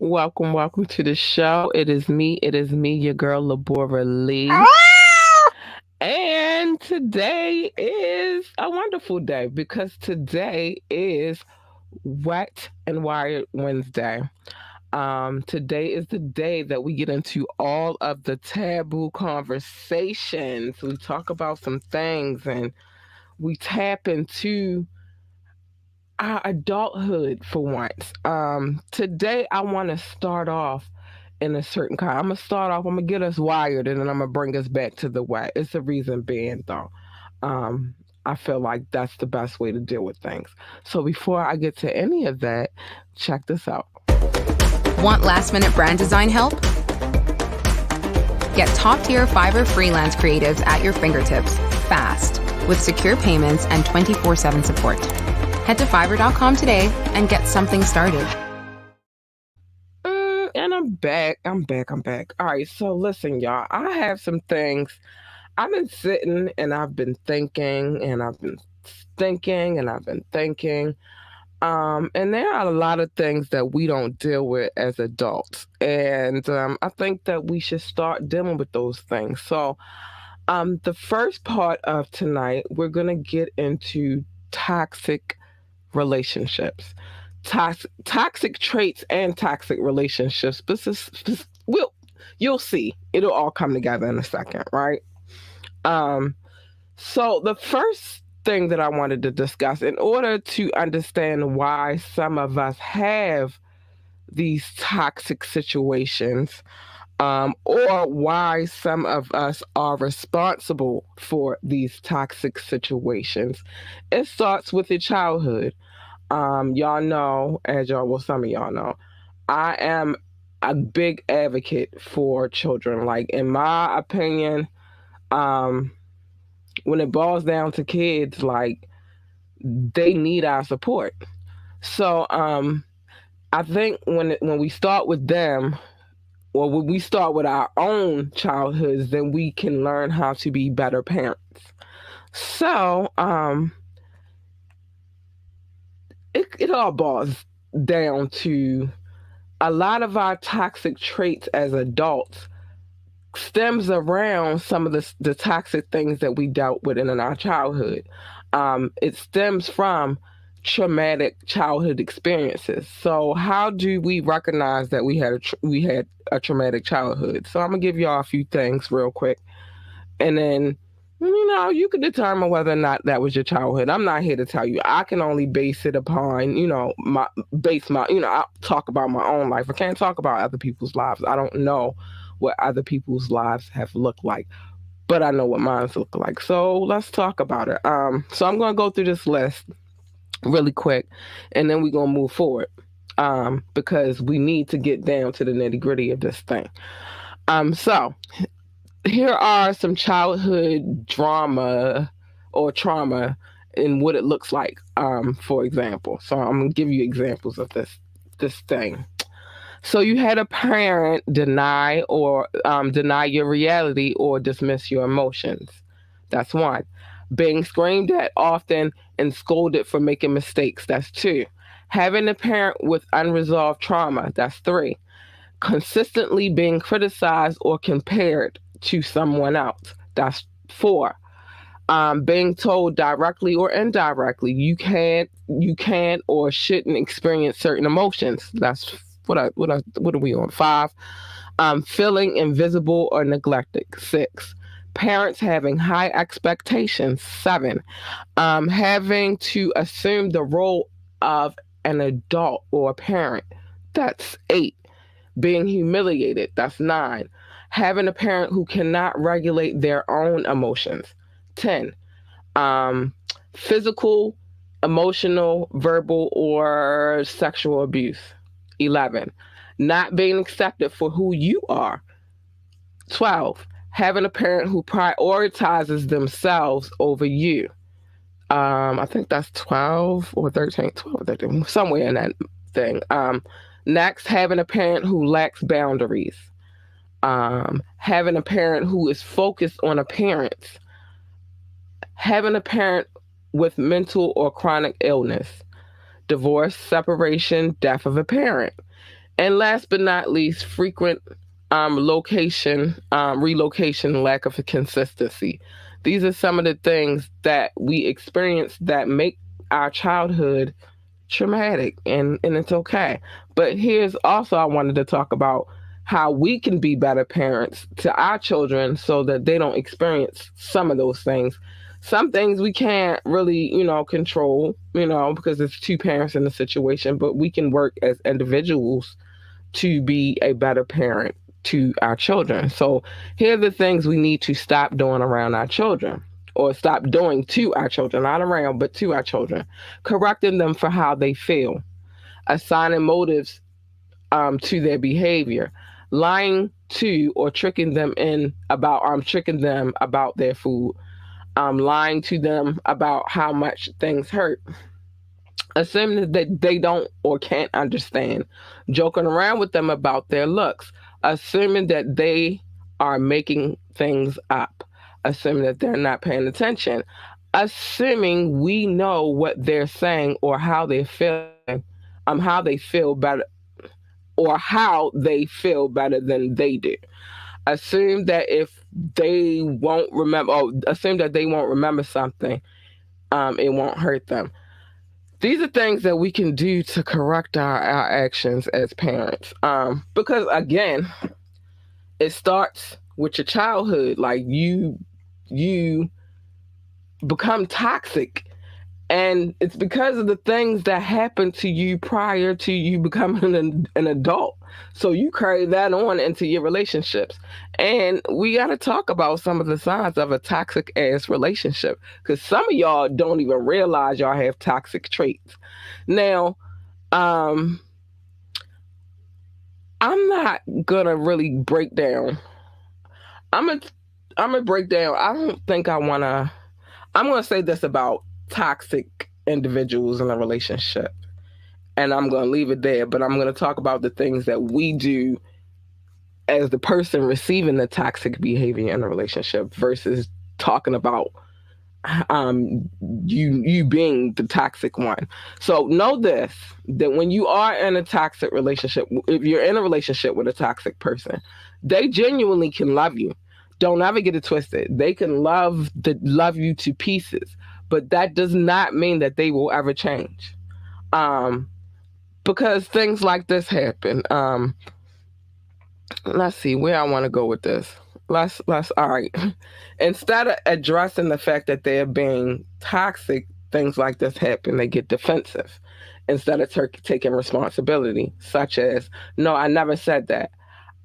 welcome to the show. It is me, your girl, Labora Lee. And today is a wonderful day because today is Wet and Wired Wednesday. Today is the day that we get into all of the taboo conversations. We talk about some things and we tap into our adulthood for once. Today I want to start off in a certain kind. I'm gonna get us wired and then I'm gonna bring us back to the wet. It's the reason being though. Um, I feel like that's the best way to deal with things. So before I get to any of that, check this out. Want last minute brand design help? Get top tier Fiverr freelance creatives at your fingertips fast with secure payments and 24/7 support. Head to fiverr.com today and get something started. And I'm back. All right. So listen, y'all. I have some things. I've been sitting and I've been thinking and I've been thinking and I've been thinking. And there are a lot of things that we don't deal with as adults. And I think that we should start dealing with those things. So, the first part of tonight, we're going to get into toxic relationships, toxic traits, and toxic relationships. Well, you'll see. It'll all come together in a second, right? Um, so the first thing that I wanted to discuss, in order to understand why some of us have these toxic situations, or why some of us are responsible for these toxic situations, it starts with your childhood. Y'all know, some of y'all know, I am a big advocate for children. Like, in my opinion, um, when it boils down to kids, like, they need our support. So, I think when we start with them, or when we start with our own childhoods, then we can learn how to be better parents. So, it all boils down to a lot of our toxic traits as adults stems around some of the toxic things that we dealt with in our childhood. It stems from traumatic childhood experiences. So how do we recognize that we had a traumatic childhood? So I'm gonna give y'all a few things real quick, and then you can determine whether or not that was your childhood. I'm not here to tell you. I can only base it upon I talk about my own life. I can't talk about other people's lives. I don't know what other people's lives have looked like, but I know what mine's look like. So let's talk about it. So I'm gonna go through this list really quick, and then we're gonna move forward. Because we need to get down to the nitty gritty of this thing. So here are some childhood drama or trauma and what it looks like. For example, so I'm gonna give you examples of this thing. So you had a parent deny your reality or dismiss your emotions. That's one. Being screamed at often and scolded for making mistakes. That's two. Having a parent with unresolved trauma. That's three. Consistently being criticized or compared to someone else. That's four. Being told directly or indirectly you can't or shouldn't experience certain emotions. That's what are we on? Five. Feeling invisible or neglected. Six. Parents having high expectations. Seven. Having to assume the role of an adult or a parent. That's eight. Being humiliated. That's nine. Having a parent who cannot regulate their own emotions. 10. Um, Physical, emotional, verbal, or sexual abuse. 11. Not being accepted for who you are. 12. Having a parent who prioritizes themselves over you. I think that's 12 or 13, 12 or 13, somewhere in that thing. Next, having a parent who lacks boundaries. Having a parent who is focused on appearance. Having a parent with mental or chronic illness. Divorce, separation, death of a parent. And last but not least, frequent relocation, lack of consistency. These are some of the things that we experience that make our childhood traumatic, and it's okay. But here's also, I wanted to talk about how we can be better parents to our children so that they don't experience some of those things. Some things we can't really, control, because it's two parents in the situation, but we can work as individuals to be a better parent to our children. So here are the things we need to stop doing around our children, or stop doing to our children, not around, but to our children. Correcting them for how they feel, assigning motives to their behavior, lying to or tricking them about their food, lying to them about how much things hurt, assuming that they don't or can't understand, joking around with them about their looks, assuming that they are making things up, assuming that they're not paying attention, assuming we know what they're saying or how they feel better, or how they feel better than they do. Assume that if they won't remember, or assume that they won't remember something, it won't hurt them. These are things that we can do to correct our actions as parents. Because again, it starts with your childhood. Like you become toxic, and it's because of the things that happened to you prior to you becoming an adult. So you carry that on into your relationships. And we got to talk about some of the signs of a toxic ass relationship, because some of y'all don't even realize y'all have toxic traits. Now, um, I'm not gonna really break down. I'm gonna I'm gonna break down. I don't think I wanna. I'm gonna say this about toxic individuals in a relationship, and I'm gonna leave it there. But I'm gonna talk about the things that we do as the person receiving the toxic behavior in a relationship versus talking about um you being the toxic one. So know this, that when you are in a toxic relationship, if you're in a relationship with a toxic person, they genuinely can love you. Don't ever get it twisted. They can love you to pieces, but that does not mean that they will ever change. um because things like this happen. Let's see where I want to go with this. Let's All right. Instead of addressing the fact that they're being toxic, things like this happen. They get defensive instead of taking responsibility, such as, no, I never said that.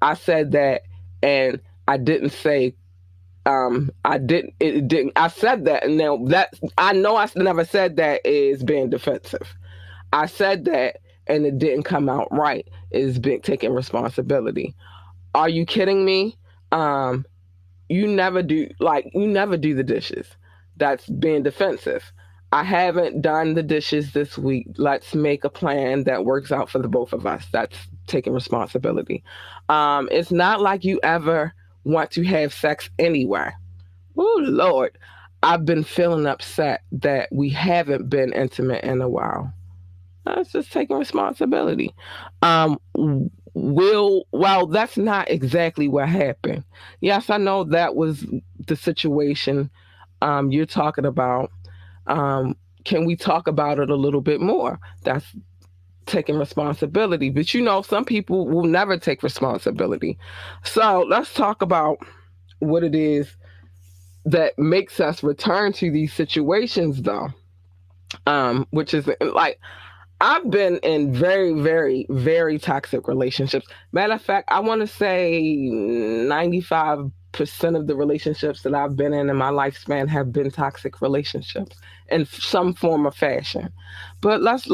I said that, and I didn't say, I didn't, it didn't, I said that, and now that I know I never said that is being defensive. I said that, and it didn't come out right, is being taking responsibility. Are you kidding me? Um, you never do the dishes. That's being defensive. I haven't done the dishes this week. Let's make a plan that works out for the both of us. That's taking responsibility. It's not like you ever want to have sex anyway. Oh Lord, I've been feeling upset that we haven't been intimate in a while. That's just taking responsibility. Um, well, that's not exactly what happened. Yes, I know that was the situation you're talking about. Um, can we talk about it a little bit more? That's taking responsibility. But some people will never take responsibility. So let's talk about what it is that makes us return to these situations, though. Which is like, I've been in very, very, very toxic relationships. Matter of fact, I want to say 95% of the relationships that I've been in my lifespan have been toxic relationships in some form or fashion. But let's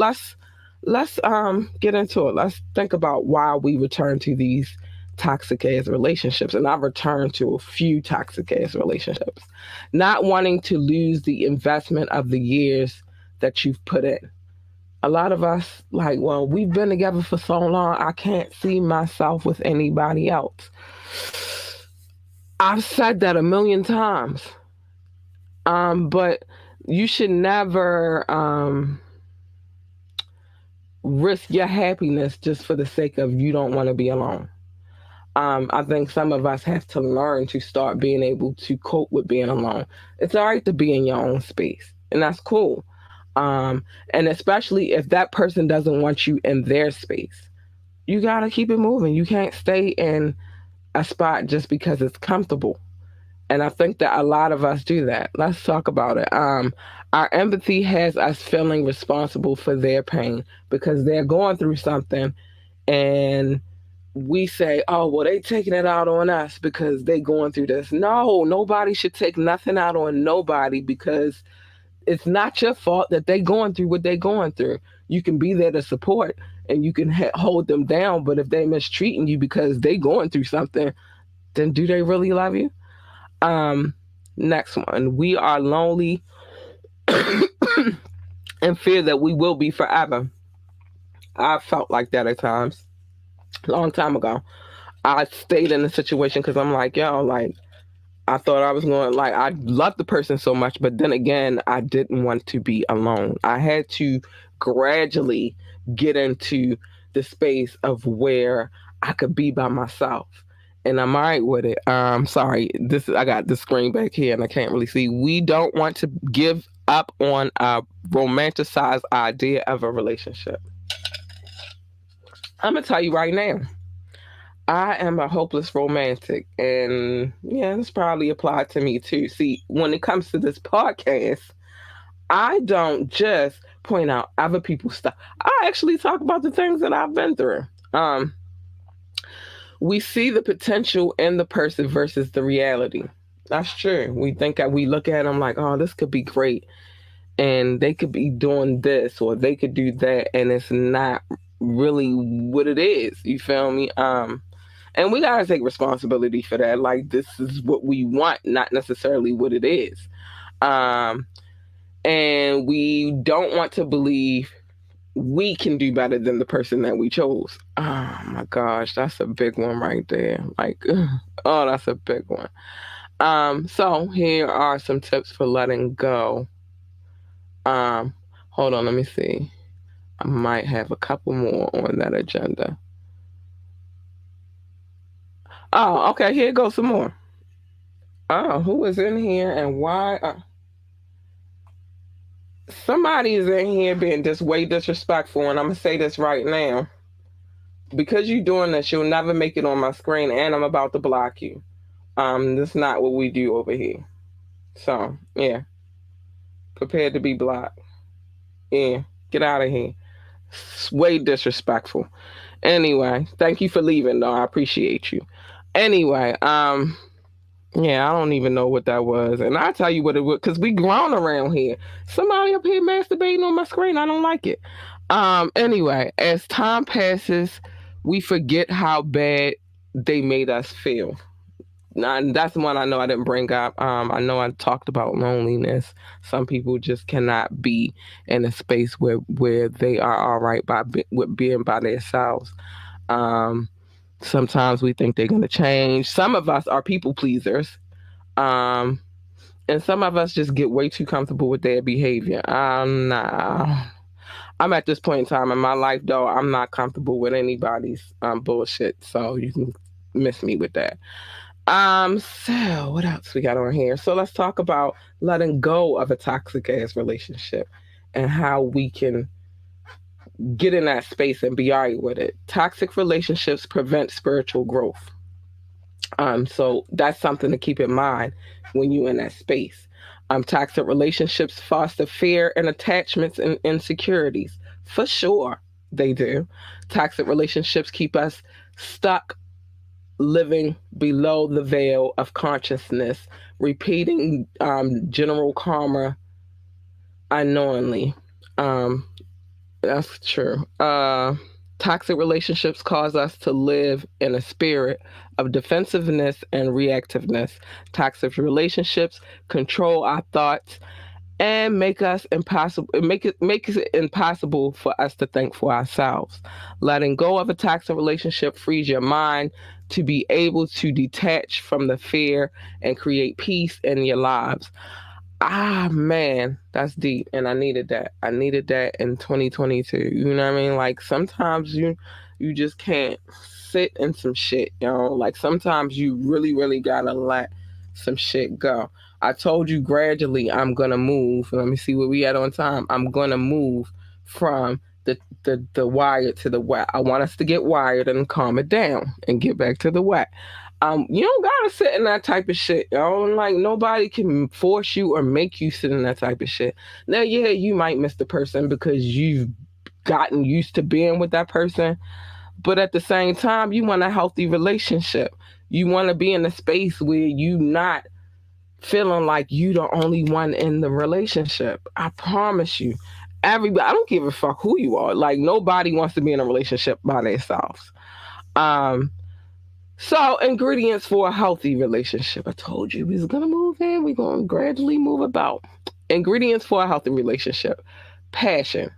get into it. Let's think about why we return to these toxic ass relationships. And I've returned to a few toxic ass relationships. Not wanting to lose the investment of the years that you've put in. A lot of us, like, well, we've been together for so long, I can't see myself with anybody else. I've said that a million times. But you should never risk your happiness just for the sake of you don't want to be alone. I think some of us have to learn to start being able to cope with being alone. It's all right to be in your own space, and that's cool. Um, and especially if that person doesn't want you in their space, you gotta keep it moving. You can't stay in a spot just because it's comfortable. And I think that a lot of us do that. Let's talk about it. Our empathy has us feeling responsible for their pain because they're going through something, and we say, "Oh, well, they taking it out on us because they going through this." No, nobody should take nothing out on nobody because it's not your fault that they going through what they going through. You can be there to support and you can hold them down, but if they mistreating you because they going through something, then do they really love you? Um, Next one. We are lonely and fear that we will be forever. I felt like that at times. A long time ago. I stayed in a situation because I'm like, yo, like, I thought I was going, like, I loved the person so much, but then again, I didn't want to be alone. I had to gradually get into the space of where I could be by myself. And I'm all right with it. Sorry, this I got the screen back here and I can't really see. We don't want to give up on a romanticized idea of a relationship. I'm gonna tell you right now. I am a hopeless romantic, and yeah, this probably applied to me too. See, when it comes to this podcast, I don't just point out other people's stuff. I actually talk about the things that I've been through. Um, we see the potential in the person versus the reality. That's true. We think that we look at them like, oh, this could be great, and they could be doing this or they could do that, and it's not really what it is. You feel me? And we gotta take responsibility for that. Like this is what we want, not necessarily what it is. Um, and we don't want to believe we can do better than the person that we chose. Oh my gosh, that's a big one right there. Like, oh, that's a big one. So here are some tips for letting go. Um, Hold on, let me see. I might have a couple more on that agenda. Oh, okay, here goes some more. Oh, who is in here and why? Somebody is in here being just way disrespectful, and I'm gonna say this right now. Because you're doing this, you'll never make it on my screen, and I'm about to block you. That's not what we do over here. So yeah, prepared to be blocked. Yeah, get out of here. It's way disrespectful. Anyway, thank you for leaving, though. I appreciate you. Anyway, yeah, I don't even know what that was. And I'll tell you what it was, because we grown around here. Somebody up here masturbating on my screen. I don't like it. Anyway, as time passes, we forget how bad they made us feel. Now, that's the one I know I didn't bring up. I know I talked about loneliness. Some people just cannot be in a space where they are all right with being by themselves. Um, Sometimes we think they're going to change. Some of us are people pleasers. Um, and some of us just get way too comfortable with their behavior. Nah. I'm at this point in time in my life, though, I'm not comfortable with anybody's bullshit. So you can miss me with that. So what else we got on here? So let's talk about letting go of a toxic ass relationship and how we can get in that space and be all right with it. Toxic relationships prevent spiritual growth. So that's something to keep in mind when you're in that space. Toxic relationships foster fear and attachments and insecurities. For sure, they do. Toxic relationships keep us stuck living below the veil of consciousness, repeating general karma unknowingly. Um, that's true. Toxic relationships cause us to live in a spirit of defensiveness and reactiveness. Toxic relationships control our thoughts and make it impossible for us to think for ourselves. Letting go of a toxic relationship frees your mind to be able to detach from the fear and create peace in your lives. Ah man, that's deep, and I needed that. I needed that in 2022. You know what I mean? Like sometimes you just can't sit in some shit, you know. Like sometimes you really gotta let some shit go. I told you gradually I'm gonna move. Let me see where we at on time. I'm gonna move from the wired to the wet. I want us to get wired and calm it down and get back to the wet. You don't gotta sit in that type of shit, yo. Like nobody can force you or make you sit in that type of shit. Now, yeah, you might miss the person because you've gotten used to being with that person, but at the same time, you want a healthy relationship. You want to be in a space where you not feeling like you the only one in the relationship. I promise you. Everybody, I don't give a fuck who you are. Like nobody wants to be in a relationship by themselves. Um, so, ingredients for a healthy relationship. I told you we was gonna move in. We're gonna gradually move about. Ingredients for a healthy relationship. Passion.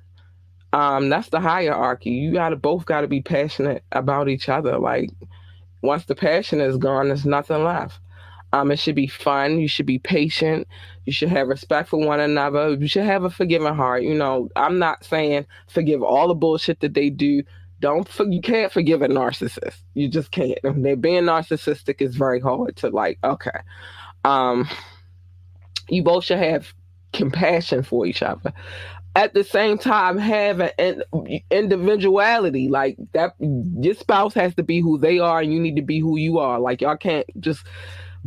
That's the hierarchy. You gotta both gotta be passionate about each other. Like once the passion is gone, there's nothing left. It should be fun. You should be patient. You should have respect for one another. You should have a forgiving heart. You know, I'm not saying forgive all the bullshit that they do. You can't forgive a narcissist. You just can't. If they're being narcissistic, it's very hard to like. Okay, um, you both should have compassion for each other. At the same time, have an individuality like that. Your spouse has to be who they are, and you need to be who you are. Like y'all can't just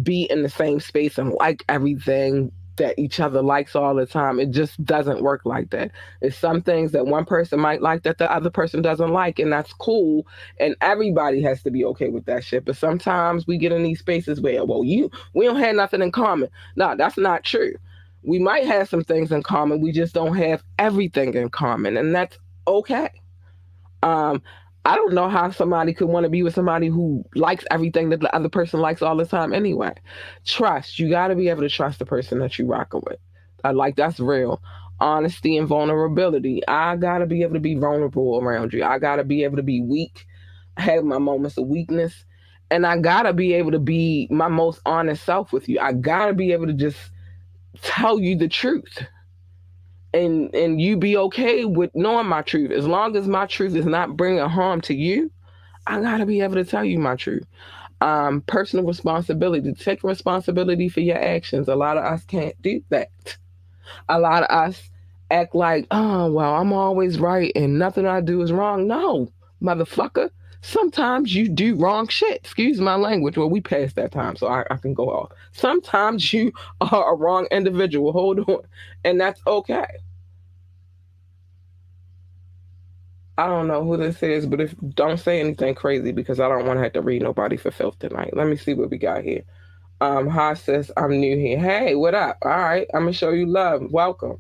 be in the same space and like everything that each other likes all the time. It just doesn't work like that. It's some things that one person might like that the other person doesn't like, and that's cool. And everybody has to be okay with that shit. But sometimes we get in these spaces where, well, we don't have nothing in common. No, that's not true. We might have some things in common. We just don't have everything in common, and that's okay. Um, I don't know how somebody could want to be with somebody who likes everything that the other person likes all the time anyway. Trust. You got to be able to trust the person that you rocking with. I like that's real. Honesty and vulnerability. I got to be able to be vulnerable around you. I got to be able to be weak, have my moments of weakness, and I got to be able to be my most honest self with you. I got to be able to just tell you the truth and you be okay with knowing my truth. As long as my truth is not bringing harm to you, I gotta be able to tell you my truth. Personal responsibility, take responsibility for your actions. A lot of us can't do that. A lot of us act like, oh well, I'm always right and nothing I do is wrong. No, motherfucker. Sometimes you do wrong shit. Excuse my language. Well, we passed that time, so I can go off. Sometimes you are a wrong individual. Hold on. And that's okay. I don't know who this is, but if don't say anything crazy because I don't want to have to read nobody for filth tonight. Let me see what we got here. Hi sis, I'm new here. Hey, what up? All right, I'm gonna show you love. Welcome,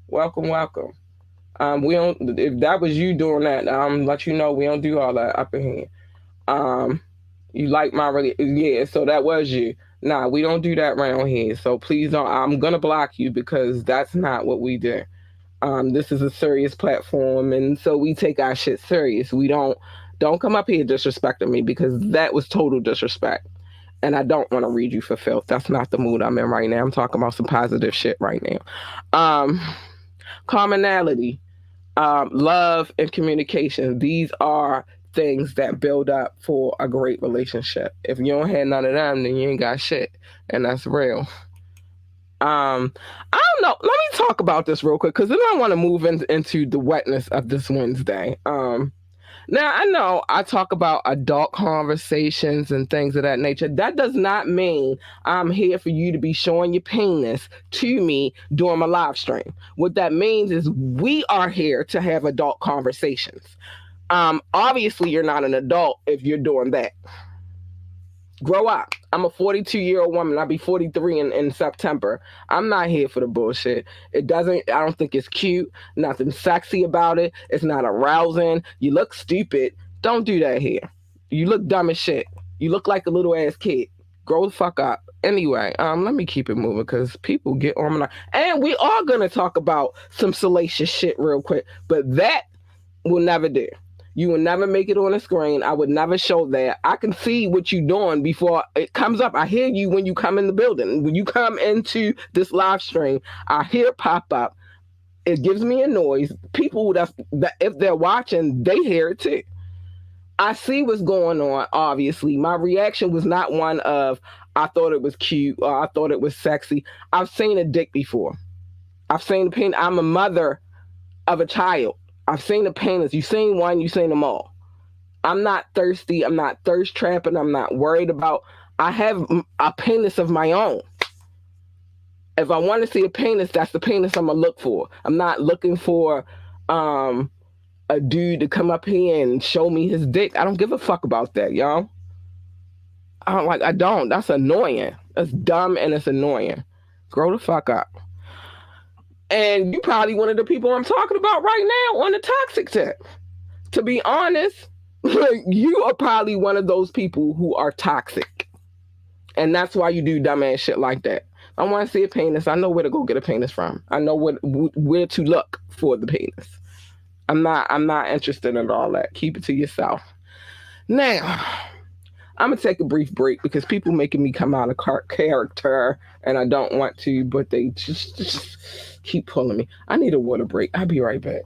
welcome. We don't. If that was you doing that, let you know we don't do all that up in here. Um, you like my really? Yeah, so that was you. Nah, we don't do that around here. So please don't. I'm gonna block you because that's not what we do. This is a serious platform, and so we take our shit serious. We don't come up here disrespecting me because that was total disrespect, and I don't want to read you for filth. That's not the mood I'm in right now. I'm talking about some positive shit right now. Um, Commonality, love, and communication. These are things that build up for a great relationship. If you don't have none of them, then you ain't got shit, and that's real. Um, I don't know. Let me talk about this real quick because then I want to move into the wetness of this Wednesday. Now I know I talk about adult conversations and things of that nature. That does not mean I'm here for you to be showing your penis to me during my live stream. What that means is we are here to have adult conversations. Obviously, you're not an adult if you're doing that. Grow up. I'm a 42-year-old woman. I'll be 43 in September. I'm not here for the bullshit. I don't think it's cute. Nothing sexy about it. It's not arousing. You look stupid. Don't do that here. You look dumb as shit. You look like a little ass kid. Grow the fuck up. Anyway, let me keep it moving because people get on my. And we are gonna talk about some salacious shit real quick, but that will never do. You will never make it on the screen. I would never show that. I can see what you're doing before it comes up. I hear you when you come in the building. When you come into this live stream, I hear it pop up. It gives me a noise. People that if they're watching, they hear it too. I see what's going on, obviously. My reaction was not one of I thought it was cute or I thought it was sexy. I've seen a dick before. I've seen the pain. I'm a mother of a child. I've seen the penis. You've seen one, you've seen them all. I'm not thirsty. I'm not thirst trapping. I'm not worried about. I have a penis of my own. If I want to see a penis, that's the penis I'm gonna look for. I'm not looking for um, a dude to come up here and show me his dick. I don't give a fuck about that, y'all. I don't like. I don't. That's annoying. That's dumb and it's annoying. Grow the fuck up. And you probably one of the people I'm talking about right now on the toxic tip. To be honest, you are probably one of those people who are toxic. And that's why you do dumbass shit like that. I want to see a penis. I know where to go get a penis from. I know where to look for the penis. I'm not interested in all that. Keep it to yourself. Now, I'm gonna take a brief break because people making me come out of character, and I don't want to, but they just keep pulling me. I need a water break. I'll be right back.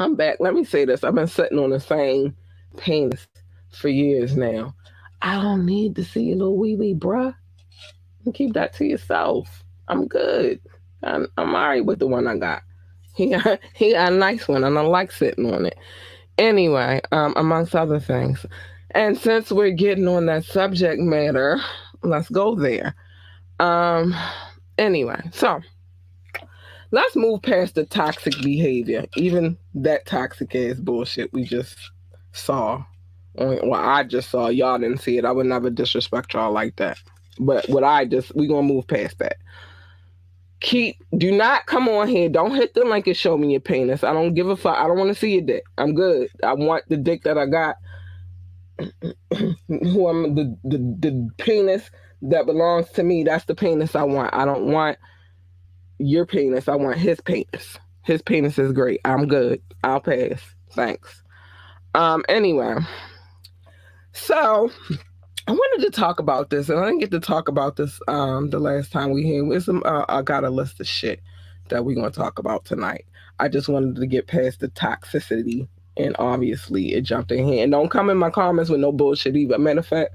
I'm back. Let me say this. I've been sitting on the same penis for years now. I don't need to see a little wee wee, bruh. Keep that to yourself. I'm good. I'm alright with the one I got. He got a nice one, and I like sitting on it. Anyway, amongst other things. And since we're getting on that subject matter, let's go there. Um, anyway, so let's move past the toxic behavior, even that toxic ass bullshit we just saw. Well, I just saw. Y'all didn't see it. I would never disrespect y'all like that. But we gonna move past that. Do not come on here. Don't hit the link and show me your penis. I don't give a fuck. I don't want to see your dick. I'm good. I want the dick that I got. Who I'm the penis that belongs to me. That's the penis I want. I don't want your penis. I want his penis. His penis is great. I'm good. I'll pass. Thanks. Anyway, so I wanted to talk about this, and I didn't get to talk about this the last time we had. I got a list of shit that we're gonna talk about tonight. I just wanted to get past the toxicity, and obviously it jumped in here. And don't come in my comments with no bullshit either. Matter of fact,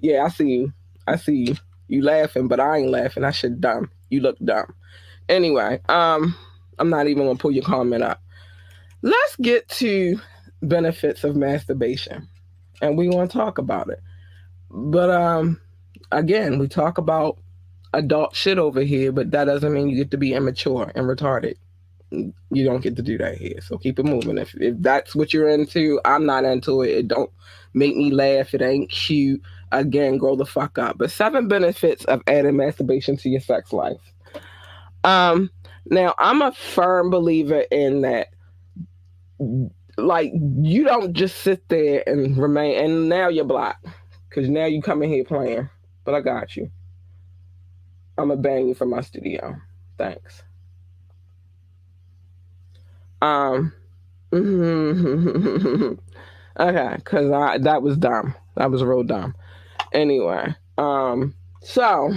yeah, I see you. I see you. You laughing, but I ain't laughing. That shit dumb. You look dumb. Anyway, I'm not even gonna pull your comment up. Let's get to benefits of masturbation, and we want to talk about it. But again, we talk about adult shit over here, but that doesn't mean you get to be immature and retarded. You don't get to do that here. So keep it moving. If that's what you're into, I'm not into it. It don't make me laugh. It ain't cute. Again, grow the fuck up. But 7 benefits of adding masturbation to your sex life. Now I'm a firm believer in that. Like, you don't just sit there and remain. And now you're blocked because now you come in here playing. But I got you. I'm gonna bang you from my studio. Thanks. Um. Okay, because that was dumb. That was real dumb. Anyway. So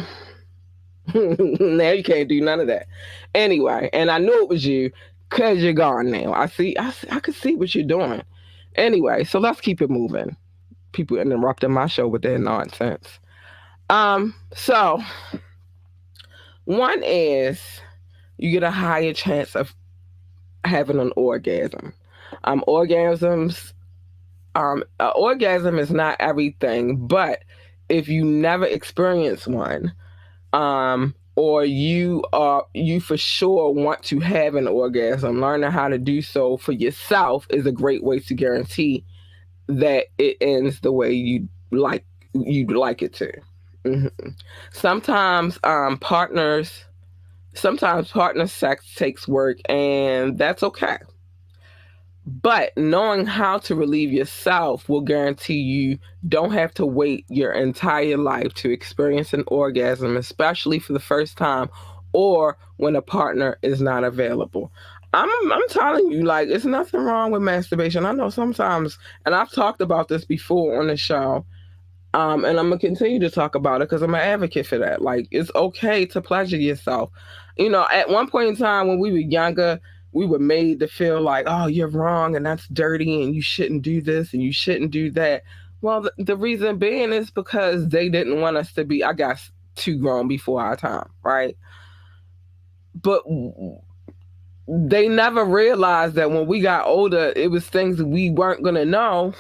now you can't do none of that. Anyway, and I knew it was you because you're gone now. I could see what you're doing. Anyway, so let's keep it moving. People interrupting my show with their nonsense. So one is you get a higher chance of having an orgasm. Orgasms, orgasm is not everything, but if you never experience one, or you for sure want to have an orgasm, learning how to do so for yourself is a great way to guarantee that it ends the way like you'd like it to. Mhm. Sometimes partner sex takes work, and that's okay. But knowing how to relieve yourself will guarantee you don't have to wait your entire life to experience an orgasm, especially for the first time or when a partner is not available. I'm telling you, like, it's nothing wrong with masturbation. I know sometimes, and I've talked about this before on the show, and I'm gonna continue to talk about it because I'm an advocate for that. Like, it's okay to pleasure yourself. You know, at one point in time when we were younger, we were made to feel like, oh, you're wrong and that's dirty and you shouldn't do this and you shouldn't do that. Well, the reason being is because they didn't want us to be, I guess, too grown before our time, right? But they never realized that when we got older, it was things that we weren't gonna know.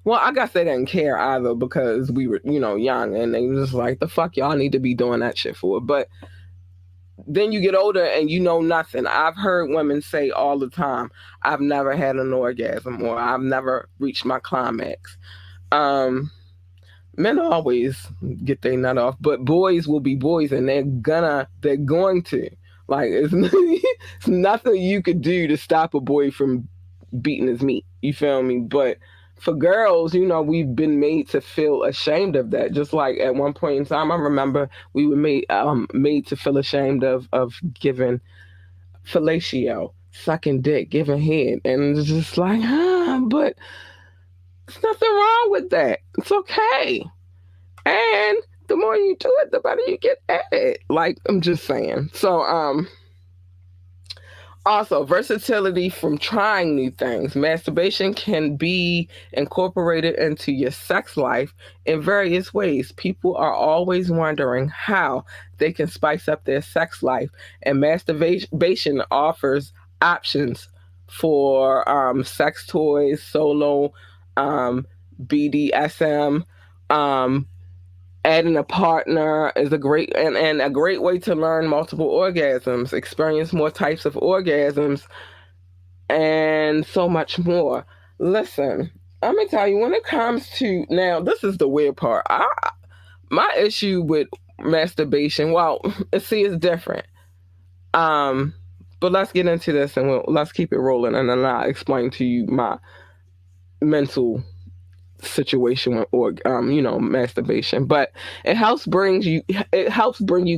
Well, I guess they didn't care either because we were, young, and they was just like, the fuck y'all need to be doing that shit for. But then you get older and you know nothing. I've heard women say all the time, I've never had an orgasm or I've never reached my climax. Um, Men always get their nut off, but boys will be boys and they're going to. Like, it's nothing you could do to stop a boy from beating his meat. You feel me? But for girls, we've been made to feel ashamed of that. Just like at one point in time, I remember we were made to feel ashamed of giving fellatio, sucking dick, giving head, and it's just like, but there's nothing wrong with that. It's okay. And the more you do it, the better you get at it. Like, I'm just saying. So, also, versatility from trying new things. Masturbation can be incorporated into your sex life in various ways. People are always wondering how they can spice up their sex life, and masturbation offers options for sex toys, solo, um, BDSM. Um, Adding a partner is and a great way to learn multiple orgasms, experience more types of orgasms, and so much more. Listen, I'm gonna tell you, when it comes to, now, this is the weird part. My issue with masturbation, well, see, it's different. Um, but let's get into this and let's keep it rolling, and then I'll explain to you my mental situation or masturbation. But it helps bring you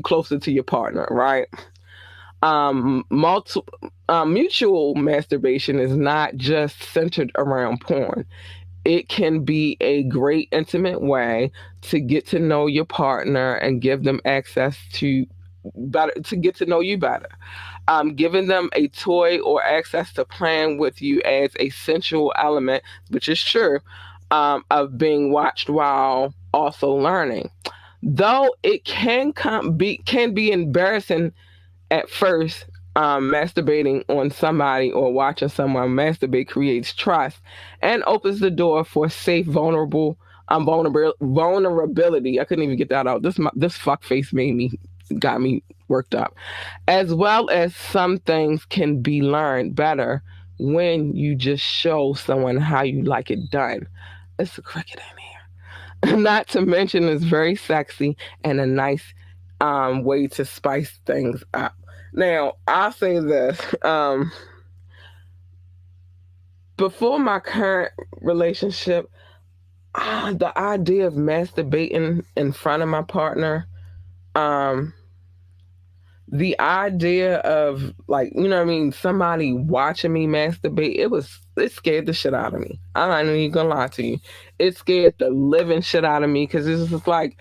closer to your partner, right? Mutual masturbation is not just centered around porn. It can be a great intimate way to get to know your partner and give them access to get to know you better. Giving them a toy or access to playing with you adds a sensual element, which is true, of being watched while also learning. Though it can be embarrassing at first, masturbating on somebody or watching someone masturbate creates trust and opens the door for safe, vulnerability. I couldn't even get that out. This fuck face got me worked up. As well as some things can be learned better when you just show someone how you like it done. It's a cricket in here. Not to mention, it's very sexy and a nice way to spice things up. Now, I'll say this. Before my current relationship, the idea of masturbating in front of my partner, um, the idea of, like, you know what I mean, somebody watching me masturbate, it scared the shit out of me. I'm not even gonna lie to you. It scared the living shit out of me because it's just like,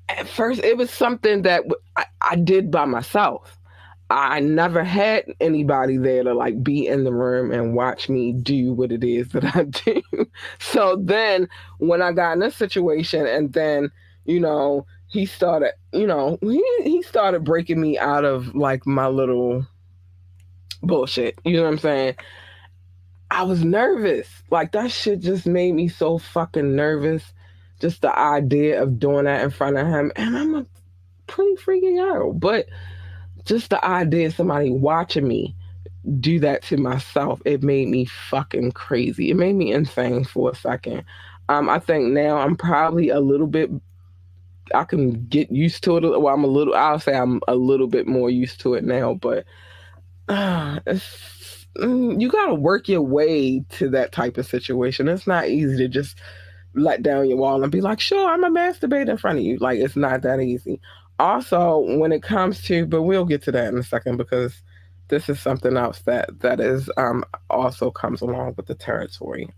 at first it was something that I did by myself. I never had anybody there to like be in the room and watch me do what it is that I do. So then when I got in this situation, and then, he started, he started breaking me out of like my little bullshit. You know what I'm saying? I was nervous. Like, that shit just made me so fucking nervous. Just the idea of doing that in front of him. And I'm a pretty freaking out. But just the idea of somebody watching me do that to myself, it made me fucking crazy. It made me insane for a second. I think now I'm probably a little bit. I can get used to it. Well, I'm a little. I'll say I'm a little bit more used to it now. But you got to work your way to that type of situation. It's not easy to just let down your wall and be like, sure, I'm a masturbate in front of you. Like, it's not that easy. Also, when it comes to, but we'll get to that in a second because this is something else that is also comes along with the territory.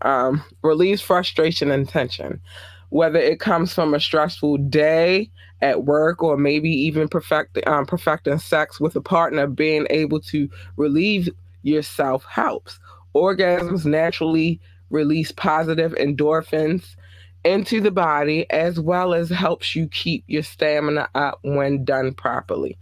Release frustration and tension, whether it comes from a stressful day at work or maybe even perfecting sex with a partner. Being able to relieve yourself helps. Orgasms naturally release positive endorphins into the body as well as helps you keep your stamina up when done properly.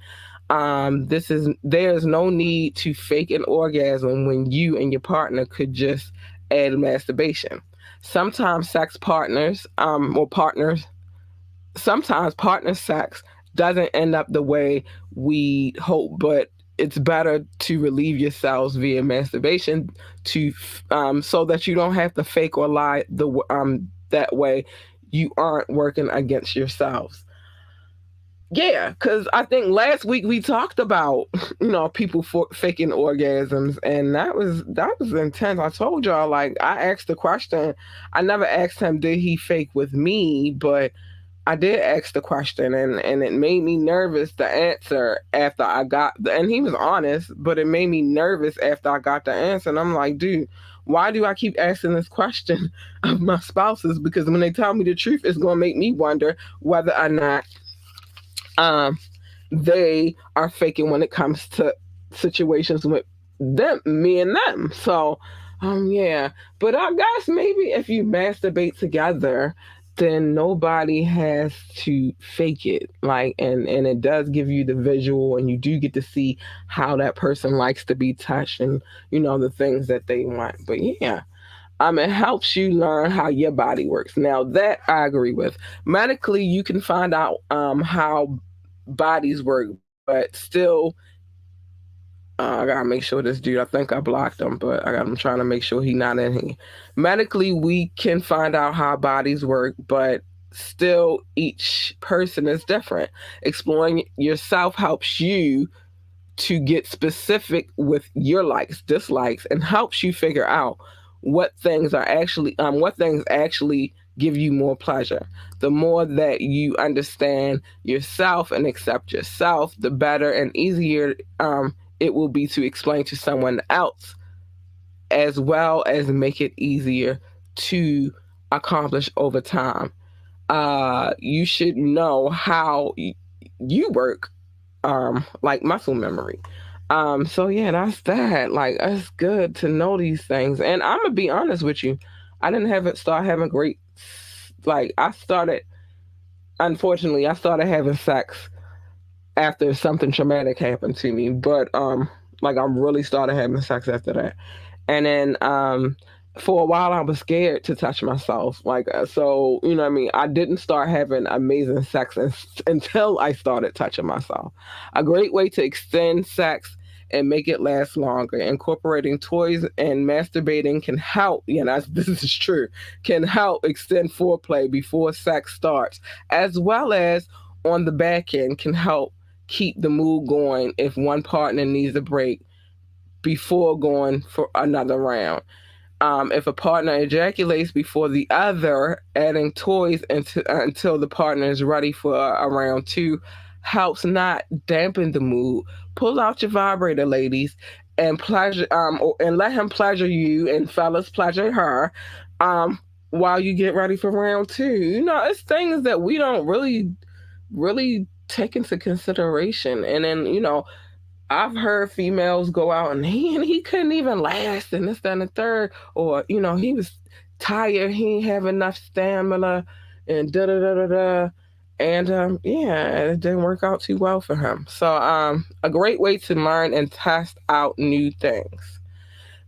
There's no need to fake an orgasm when you and your partner could just add masturbation. Sometimes sex partners or partners sometimes partner sex doesn't end up the way we hope, but it's better to relieve yourselves via masturbation to so that you don't have to fake or lie that way you aren't working against yourselves. Yeah, because I think last week we talked about people faking orgasms, and that was intense. I told y'all, like, I asked the question. I never asked him did he fake with me, but I did ask the question, and it made me nervous to answer after I got and he was honest, but it made me nervous after I got the answer. And I'm like, dude, why do I keep asking this question of my spouses? Because when they tell me the truth, it's gonna make me wonder whether or not um they are faking when it comes to situations with me and them. So yeah. But I guess maybe if you masturbate together, then nobody has to fake it. Like, and it does give you the visual, and you do get to see how that person likes to be touched, and the things that they want. But yeah, it helps you learn how your body works. Now that I agree with. Medically, you can find out how bodies work, but still, I gotta make sure this dude. I think I blocked him, but I'm trying to make sure he's not in here. Medically, we can find out how bodies work, but still, each person is different. Exploring yourself helps you to get specific with your likes, dislikes, and helps you figure out what things actually give you more pleasure. The more that you understand yourself and accept yourself, the better and easier it will be to explain to someone else, as well as make it easier to accomplish over time. You should know how you work, like muscle memory. So yeah, that's that. Like, it's good to know these things. And I'm gonna be honest with you, I didn't have it start having great. Like, unfortunately, I started having sex after something traumatic happened to me. But like, I really started having sex after that. And then for a while I was scared to touch myself. Like, so what I mean, I didn't start having amazing sex until I started touching myself. A great way to extend sex and make it last longer. Incorporating toys and masturbating can help, this is true, can help extend foreplay before sex starts, as well as on the back end can help keep the mood going if one partner needs a break before going for another round. If a partner ejaculates before the other, adding toys until the partner is ready for a round two helps not dampen the mood. Pull out your vibrator, ladies, and and let him pleasure you, and fellas pleasure her, while you get ready for round two. It's things that we don't really take into consideration, and then I've heard females go out and he couldn't even last, and this, that, and the third, or he was tired, he didn't have enough stamina, and da da da da da, and yeah, it didn't work out too well for him. So a great way to learn and test out new things.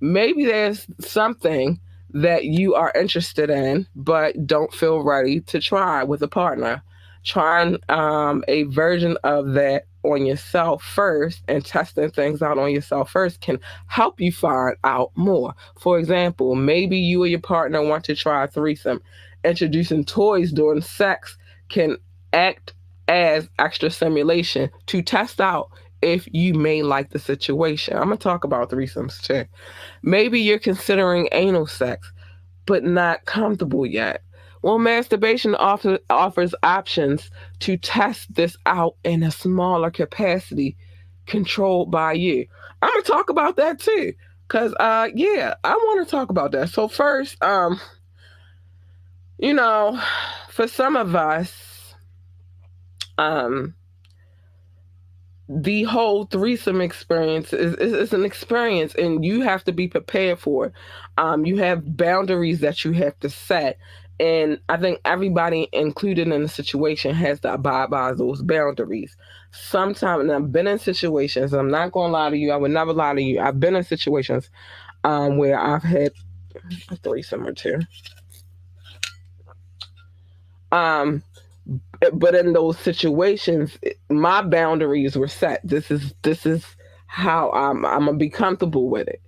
Maybe there's something that you are interested in but don't feel ready to try with a partner. Trying a version of that on yourself first and testing things out on yourself first can help you find out more. For example, maybe you or your partner want to try a threesome. Introducing toys during sex can act as extra stimulation to test out if you may like the situation. I'm going to talk about threesomes too. Maybe you're considering anal sex but not comfortable yet. Well, masturbation offers options to test this out in a smaller capacity controlled by you. I'm going to talk about that too. Cause yeah, I want to talk about that. So first, you know, for some of us, um, the whole threesome experience is an experience and you have to be prepared for it. You have boundaries that you have to set. And I think everybody included in the situation has to abide by those boundaries. Sometimes, and I've been in situations, and I'm not going to lie to you, I would never lie to you. I've been in situations where I've had a threesome or two. Um, but in those situations, my boundaries were set. This is how I'm gonna be comfortable with it,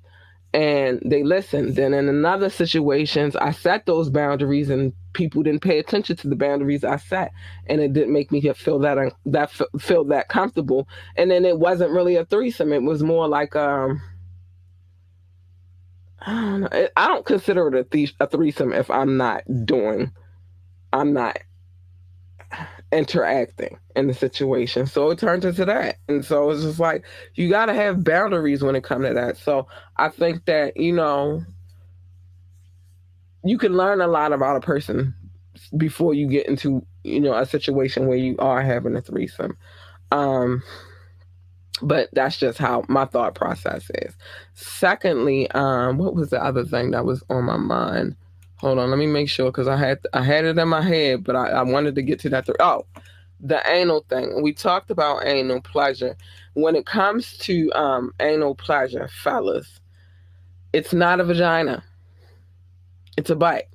and they listened. Then in another situations, I set those boundaries, and people didn't pay attention to the boundaries I set, and it didn't make me feel feel that comfortable. And then it wasn't really a threesome; it was more like I don't know. I don't consider it a threesome if I'm not interacting in the situation. So it turns into that. And so it's just like you gotta have boundaries when it comes to that. So I think that, you can learn a lot about a person before you get into, a situation where you are having a threesome. Um but that's just how my thought process is. Secondly, what was the other thing that was on my mind? Hold on, let me make sure because I had it in my head, but I wanted to get to that. Oh, the anal thing. We talked about anal pleasure. When it comes to anal pleasure, fellas, it's not a vagina. It's a butt.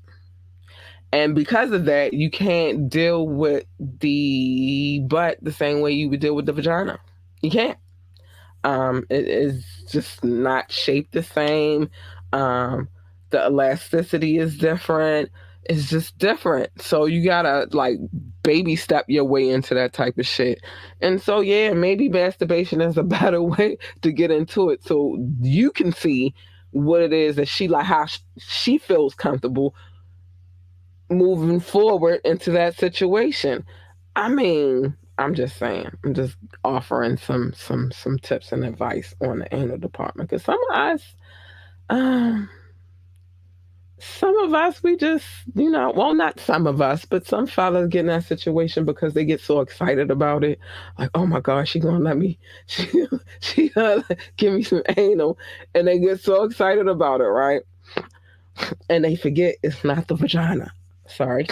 And because of that, you can't deal with the butt the same way you would deal with the vagina. You can't. It is just not shaped the same. Um, the elasticity is different. It's just different. So you gotta like baby step your way into that type of shit. And so yeah, maybe masturbation is a better way to get into it, so you can see what it is that she like, how she feels comfortable moving forward into that situation. I mean, I'm just saying. I'm just offering some tips and advice on the anal department because um, some of us, we just, well, not some of us, but some fathers get in that situation because they get so excited about it. Like, oh my God, she gonna let me, she gonna give me some anal, and they get so excited about it, right? And they forget it's not the vagina. Sorry,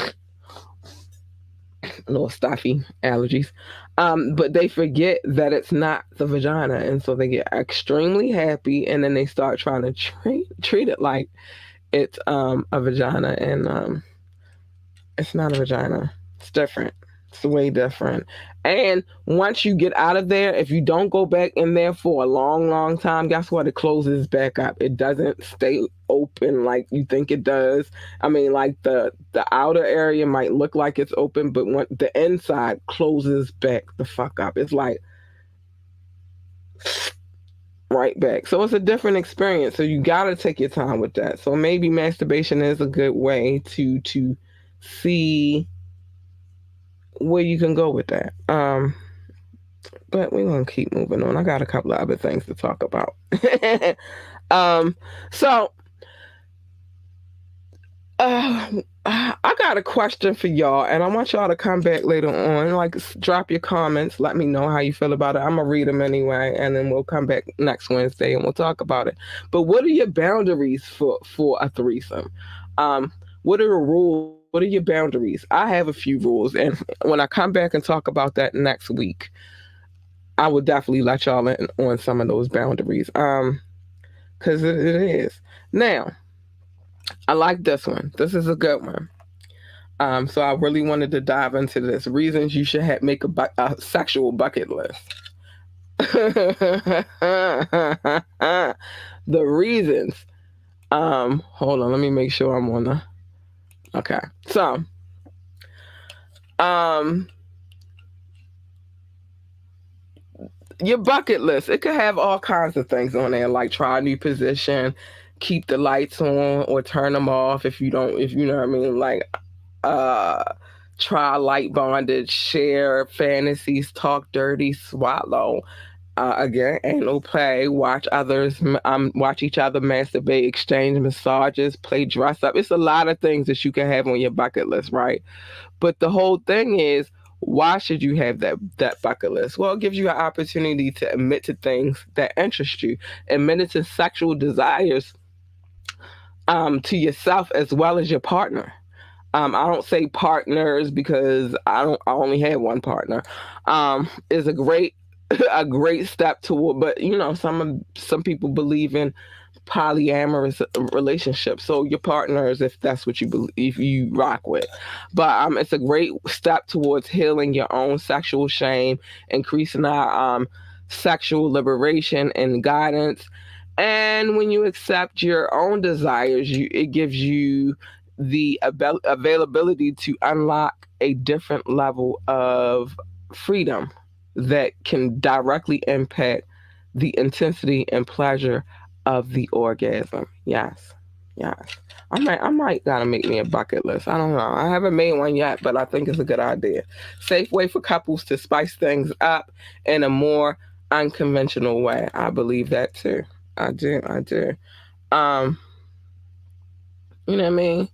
a little stuffy allergies. But they forget that it's not the vagina, and so they get extremely happy, and then they start trying to treat it like it's a vagina, and it's not a vagina. It's different. It's way different. And once you get out of there, if you don't go back in there for a long, long time, guess what? It closes back up. It doesn't stay open like you think it does. I mean, like the outer area might look like it's open, but when the inside closes back the fuck up, it's like right back. So it's a different experience. So you gotta take your time with that. So maybe masturbation is a good way to see where you can go with that. But we're gonna keep moving on. I got a couple of other things to talk about. um, so uh, I got a question for y'all, and I want y'all to come back later on. Like, drop your comments. Let me know how you feel about it. I'm gonna read them anyway, and then we'll come back next Wednesday and we'll talk about it. But what are your boundaries for a threesome? What are the rules? What are your boundaries? I have a few rules, and when I come back and talk about that next week, I would definitely let y'all in on some of those boundaries. Because it is. Now, I like this one. This is a good one. So I really wanted to dive into this. Reasons you should make a sexual bucket list. The reasons. Hold on, let me make sure I'm on the. Okay, so um, your bucket list. It could have all kinds of things on there, like try a new position, keep the lights on or turn them off if you don't. If you know what I mean, like uh try light bondage, share fantasies, talk dirty, swallow. Again, anal play, watch each other masturbate, exchange massages, play dress up. It's a lot of things that you can have on your bucket list, right? But the whole thing is, why should you have that bucket list? Well, it gives you an opportunity to admit to things that interest you, admit to sexual desires to yourself as well as your partner. I don't say partners because I only had one partner. Is a great a great step toward, but some people believe in polyamorous relationships. So your partners, if that's what you believe, if you rock with. But it's a great step towards healing your own sexual shame, increasing our sexual liberation and guidance. And when you accept your own desires, it gives you the availability to unlock a different level of freedom that can directly impact the intensity and pleasure of the orgasm. Yes. Yes. I might gotta make me a bucket list. I don't know. I haven't made one yet, but I think it's a good idea. Safe way for couples to spice things up in a more unconventional way. I believe that too. I do. I do. Um, you know what I mean?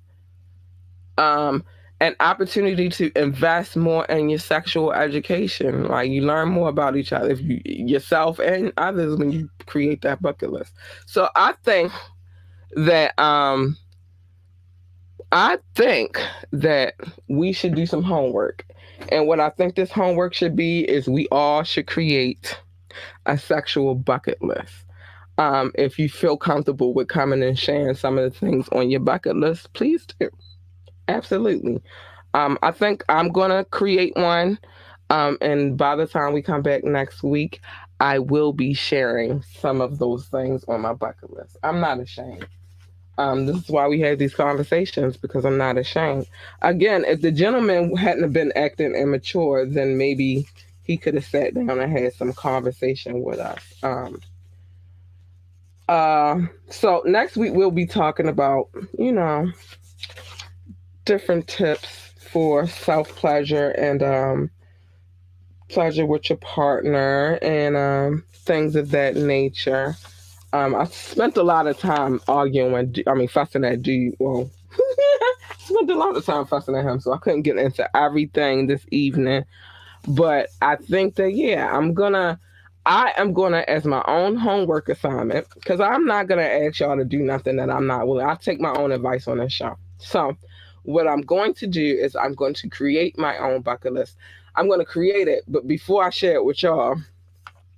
Um, an opportunity to invest more in your sexual education. Like you learn more about each other, if you yourself and others when you create that bucket list. So that I think that we should do some homework. And what I think this homework should be is we all should create a sexual bucket list. If you feel comfortable with coming and sharing some of the things on your bucket list, please do. Absolutely. I think I'm gonna create one. And by the time we come back next week, I will be sharing some of those things on my bucket list. I'm not ashamed. This is why we have these conversations because I'm not ashamed. Again, if the gentleman hadn't been acting immature, then maybe he could have sat down and had some conversation with us. So next week we'll be talking about, different tips for self pleasure and pleasure with your partner and things of that nature. I spent a lot of time fussing at G. Well, spent a lot of time fussing at him, so I couldn't get into everything this evening. But I think that, yeah, I am gonna, as my own homework assignment, because I'm not gonna ask y'all to do nothing that I'm not willing. I'll take my own advice on this show. So, what I'm going to do is I'm going to create my own bucket list. I'm going to create it, but before I share it with y'all,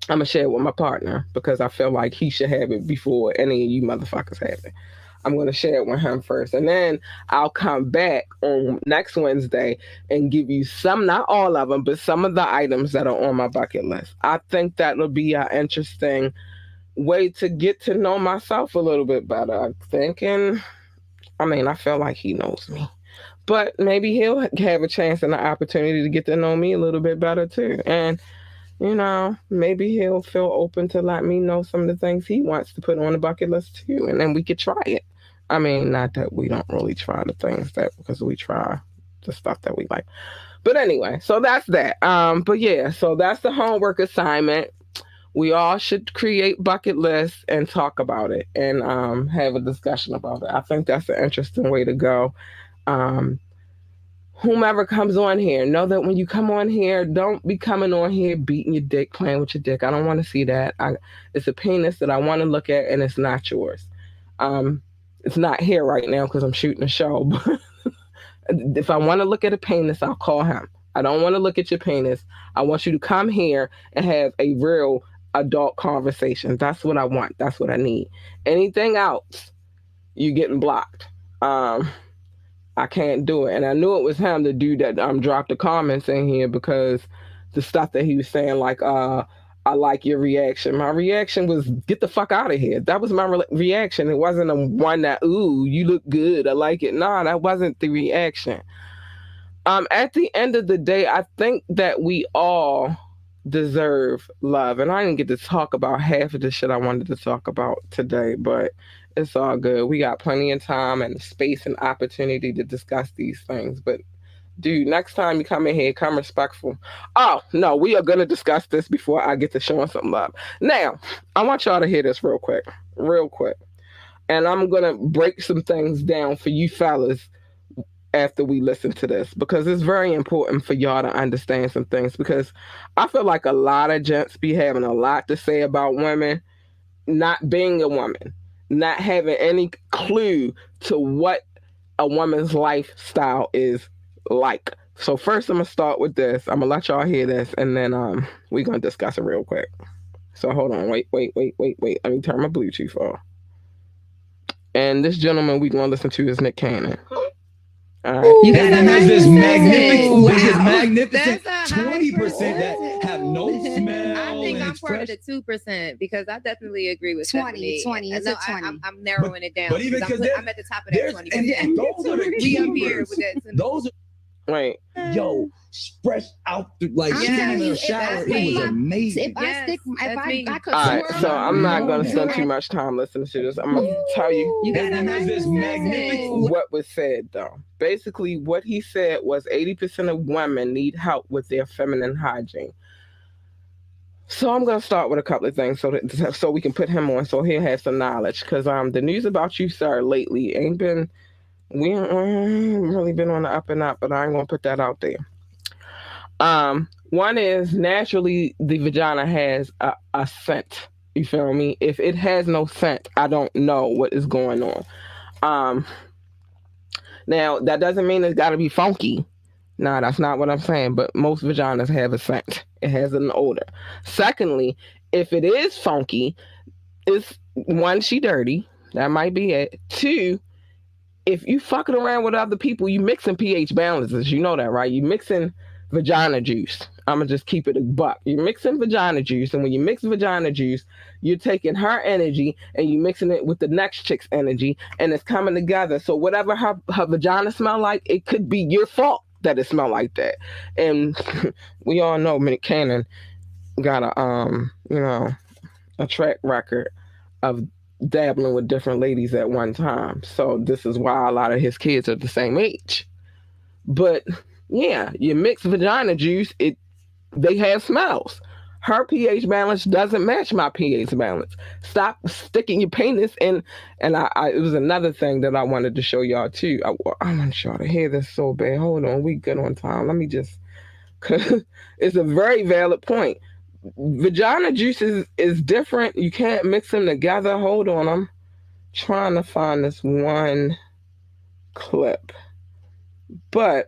I'm gonna share it with my partner because I feel like he should have it before any of you motherfuckers have it. I'm gonna share it with him first, and then I'll come back on next Wednesday and give you some, not all of them, but some of the items that are on my bucket list. I think that'll be an interesting way to get to know myself a little bit better. I'm thinking, I feel like he knows me, but maybe he'll have a chance and an opportunity to get to know me a little bit better too. And maybe he'll feel open to let me know some of the things he wants to put on the bucket list too, and then we could try it. Not that we don't really try the things that, because we try the stuff that we like. But anyway, so that's that. But yeah, so that's the homework assignment. We all should create bucket lists and talk about it and have a discussion about it. I think that's an interesting way to go. Um, Whomever comes on here, know that when you come on here, don't be coming on here beating your dick, playing with your dick. I don't want to see that. It's a penis that I want to look at, and it's not yours. It's not here right now because I'm shooting a show. But if I want to look at a penis, I'll call him. I don't want to look at your penis. I want you to come here and have a real adult conversation. That's what I want. That's what I need. Anything else, you getting blocked. I can't do it. And I knew it was him, the dude that dropped the comments in here, because the stuff that he was saying, like, I like your reaction. My reaction was, get the fuck out of here. That was my reaction. It wasn't a one that, ooh, you look good, I like it. Nah, that wasn't the reaction. At the end of the day, I think that we all deserve love. And I didn't get to talk about half of the shit I wanted to talk about today, but it's all good. We got plenty of time and space and opportunity to discuss these things. But dude, next time you come in here, come respectful. Oh, no, we are going to discuss this before I get to showing some love. Now, I want y'all to hear this real quick, real quick. And I'm going to break some things down for you fellas after we listen to this, because it's very important for y'all to understand some things, because I feel like a lot of gents be having a lot to say about women not being a woman, not having any clue to what a woman's lifestyle is like. So first I'm gonna start with this. I'm gonna let y'all hear this, and then we're gonna discuss it real quick. So hold on, wait. Let me turn my Bluetooth off. And this gentleman we gonna listen to is Nick Cannon. All right. You got this magnificent 20% that have no smell. I think I'm part of the 2% because I definitely agree with 20. 20 is 20. I'm narrowing it down. But even because I'm at the top of that 20%. And those are the we up here with that. Those are right. Yo, fresh out like in the shower. It was amazing. If I stick, if I could. All right, so I'm not gonna spend too much time listening to this. I'm gonna tell you. You got this magnificent. What was said though? Basically, what he said was 80% of women need help with their feminine hygiene. So I'm gonna start with a couple of things so we can put him on, so he'll have some knowledge. Because the news about you, sir, lately ain't been. We ain't really been on the up and up, but I ain't gonna put that out there. One is naturally the vagina has a scent. You feel me? If it has no scent, I don't know what is going on. Now that doesn't mean it's got to be funky. No, that's not what I'm saying. But most vaginas have a scent. It has an odor. Secondly, if it is funky, it's one, she dirty. That might be it. Two, if you fucking around with other people, you mixing pH balances. You know that, right? You mixing vagina juice. I'm gonna just keep it a buck. You're mixing vagina juice, and when you mix vagina juice, you're taking her energy and you mixing it with the next chick's energy, and it's coming together. So whatever her vagina smell like, it could be your fault that it smell like that. And we all know Nick Cannon got a track record of dabbling with different ladies at one time. So this is why a lot of his kids are the same age. But yeah, you mix vagina juice, they have smells. Her pH balance doesn't match my pH balance. Stop sticking your penis in. And it was another thing that I wanted to show y'all too. I want y'all to hear this so bad. Hold on, we good on time. Let me just, cause it's a very valid point. Vagina juice is different. You can't mix them together. Hold on, I'm trying to find this one clip. But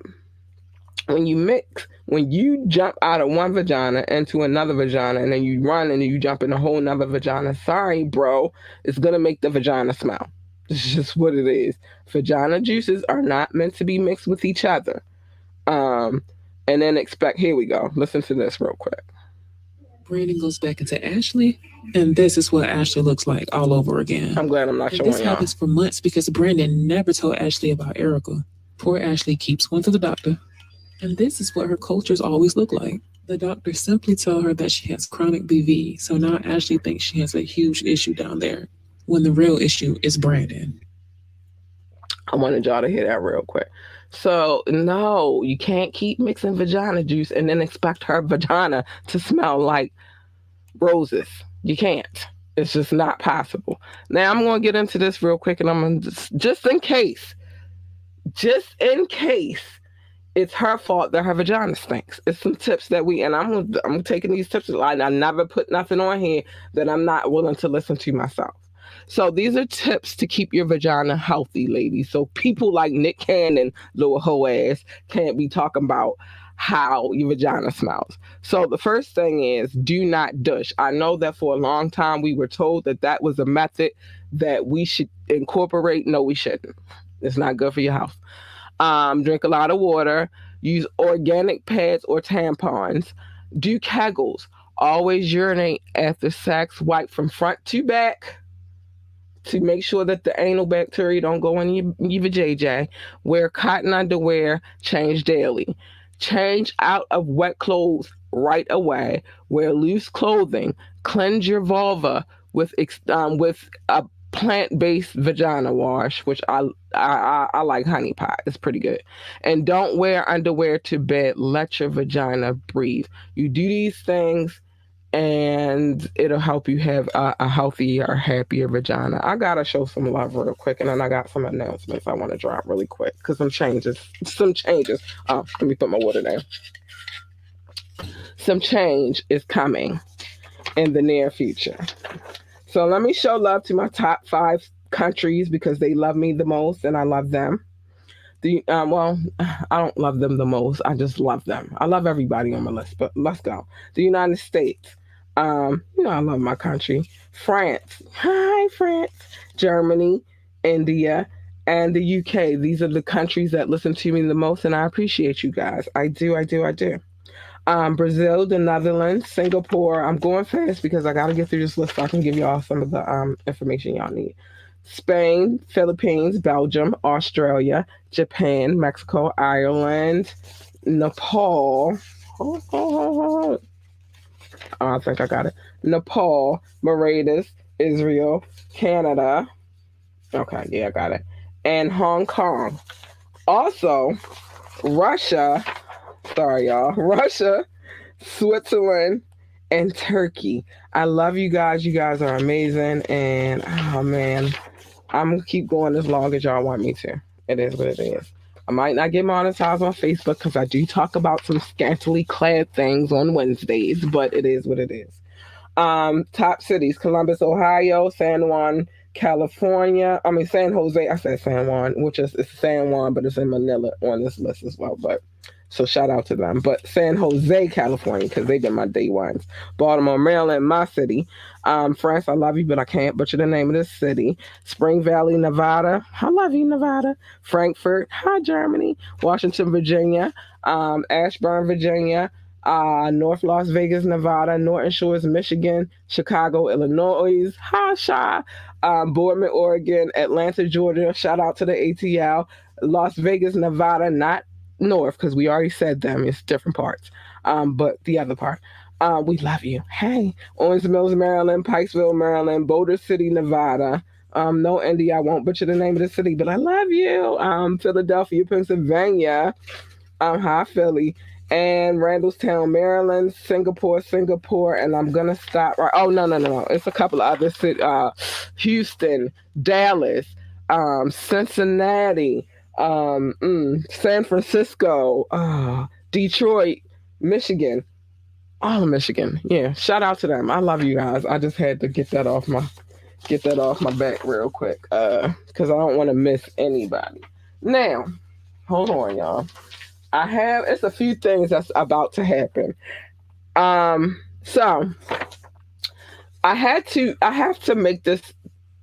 when you jump out of one vagina into another vagina, and then you run and you jump in a whole nother vagina, sorry, bro, it's gonna make the vagina smell. It's just what it is. Vagina juices are not meant to be mixed with each other. And then here we go. Listen to this real quick. Brandon goes back into Ashley, and this is what Ashley looks like all over again. I'm glad I'm not showing this happens for months because Brandon never told Ashley about Erica. Poor Ashley keeps going to the doctor, and this is what her cultures always look like. The doctor simply tell her that she has chronic BV, so now Ashley thinks she has a huge issue down there, when the real issue is Brandon. I wanted y'all to hear that real quick. So, no, you can't keep mixing vagina juice and then expect her vagina to smell like roses. You can't. It's just not possible. Now, I'm going to get into this real quick, and I'm going to just in case, it's her fault that her vagina stinks. It's some tips that I'm taking these tips. I never put nothing on here that I'm not willing to listen to myself. So these are tips to keep your vagina healthy, ladies. So people like Nick Cannon, little hoe ass, can't be talking about how your vagina smells. So the first thing is, do not douche. I know that for a long time we were told that was a method that we should incorporate. No, we shouldn't. It's not good for your health. Drink a lot of water. Use organic pads or tampons. Do kegels. Always urinate after sex. Wipe from front to back to make sure that the anal bacteria don't go in your vajayjay. Wear cotton underwear. Change daily. Change out of wet clothes right away. Wear loose clothing. Cleanse your vulva with a plant-based vagina wash, which I like honey pot. It's pretty good. And don't wear underwear to bed. Let your vagina breathe. You do these things and it'll help you have a healthier, happier vagina. I gotta show some love real quick, and then I got some announcements I want to drop really quick because some changes. Oh, let me put my water down. Some change is coming in the near future. So let me show love to my top 5 countries because they love me the most and I love them. Well, I don't love them the most. I just love them. I love everybody on my list, but let's go. The United States. I love my country. France. Hi, France. Germany, India, and the UK. These are the countries that listen to me the most, and I appreciate you guys. I do. Brazil, the Netherlands, Singapore. I'm going fast because I got to get through this list so I can give y'all some of the information y'all need. Spain, Philippines, Belgium, Australia, Japan, Mexico, Ireland, Nepal. I think I got it. Nepal, Mauritius, Israel, Canada. Okay, yeah, I got it. And Hong Kong. Also, Russia. Sorry, y'all. Russia, Switzerland, and Turkey. I love you guys. You guys are amazing. And, oh, man, I'm going to keep going as long as y'all want me to. It is what it is. I might not get monetized on Facebook because I do talk about some scantily clad things on Wednesdays, but it is what it is. Top cities: Columbus, Ohio; San Juan, California. San Jose. I said San Juan, which is it's San Juan, but it's in Manila on this list as well. But so shout out to them. But San Jose, California, because they've been my day ones. Baltimore, Maryland, my city. France, I love you, but I can't butcher the name of this city. Spring Valley, Nevada. I love you, Nevada. Frankfurt, hi, Germany. Washington, Virginia. Ashburn, Virginia. North Las Vegas, Nevada. Norton Shores, Michigan. Chicago, Illinois. Hi, Sha. Boardman, Oregon. Atlanta, Georgia. Shout out to the ATL. Las Vegas, Nevada, not North, because we already said them. It's different parts. But the other part. We love you. Hey. Owens Mills, Maryland. Pikesville, Maryland. Boulder City, Nevada. No, Indy, I won't butcher the name of the city, but I love you. Philadelphia, Pennsylvania. Hi, Philly. And Randallstown, Maryland. Singapore. And I'm going to stop right. Oh, no. It's a couple of other cities. Houston, Dallas, Cincinnati, San Francisco, Detroit, Michigan, all of Michigan. Yeah, shout out to them. I love you guys. I just had to get that off my back real quick because I don't want to miss anybody. Now, hold on, y'all. It's a few things that's about to happen. So I have to make this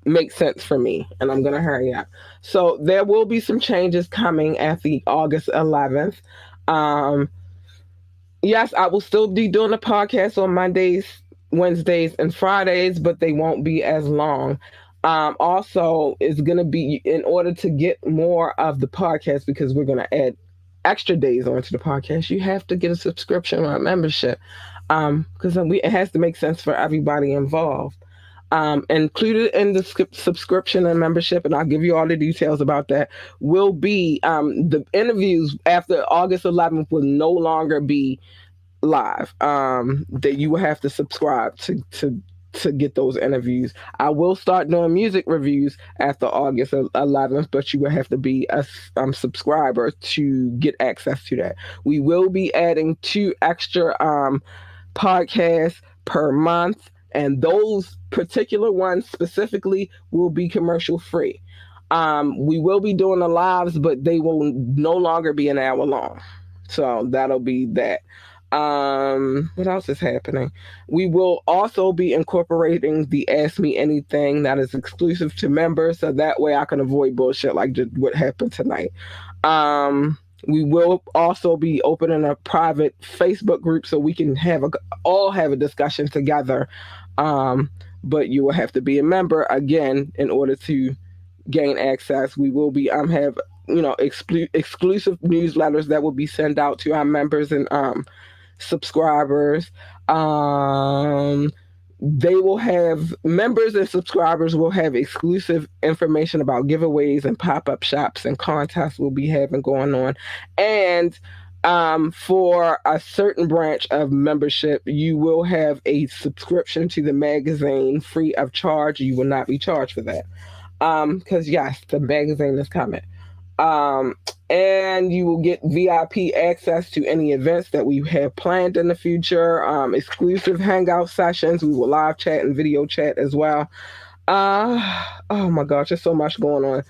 make sense for me, and I'm gonna hurry up. So there will be some changes coming at the August 11th. Yes, I will still be doing the podcast on Mondays, Wednesdays, and Fridays, but they won't be as long. Also, it's gonna be in order to get more of the podcast because we're gonna add extra days onto the podcast. You have to get a subscription or a membership because it has to make sense for everybody involved. Included in the subscription and membership, and I'll give you all the details about that, will be the interviews after August 11th will no longer be live. That you will have to subscribe to get those interviews. I will start doing music reviews after August 11th, but you will have to be a subscriber to get access to that. We will be adding 2 extra podcasts per month, and those particular ones specifically will be commercial free. We will be doing the lives, but they will no longer be an hour long. So that'll be that. What else is happening? We will also be incorporating the Ask Me Anything that is exclusive to members, so that way I can avoid bullshit like what happened tonight. We will also be opening a private Facebook group so we can all have a discussion together. Um, but you will have to be a member again in order to gain access. We will be have exclusive newsletters that will be sent out to our members and subscribers. Um, they will have members and subscribers will have exclusive information about giveaways and pop-up shops and contests we'll be having going on. And for a certain branch of membership, you will have a subscription to the magazine free of charge. You will not be charged for that. Because yes, the magazine is coming. Um, and you will get VIP access to any events that we have planned in the future, exclusive hangout sessions. We will live chat and video chat as well. Oh my gosh, there's so much going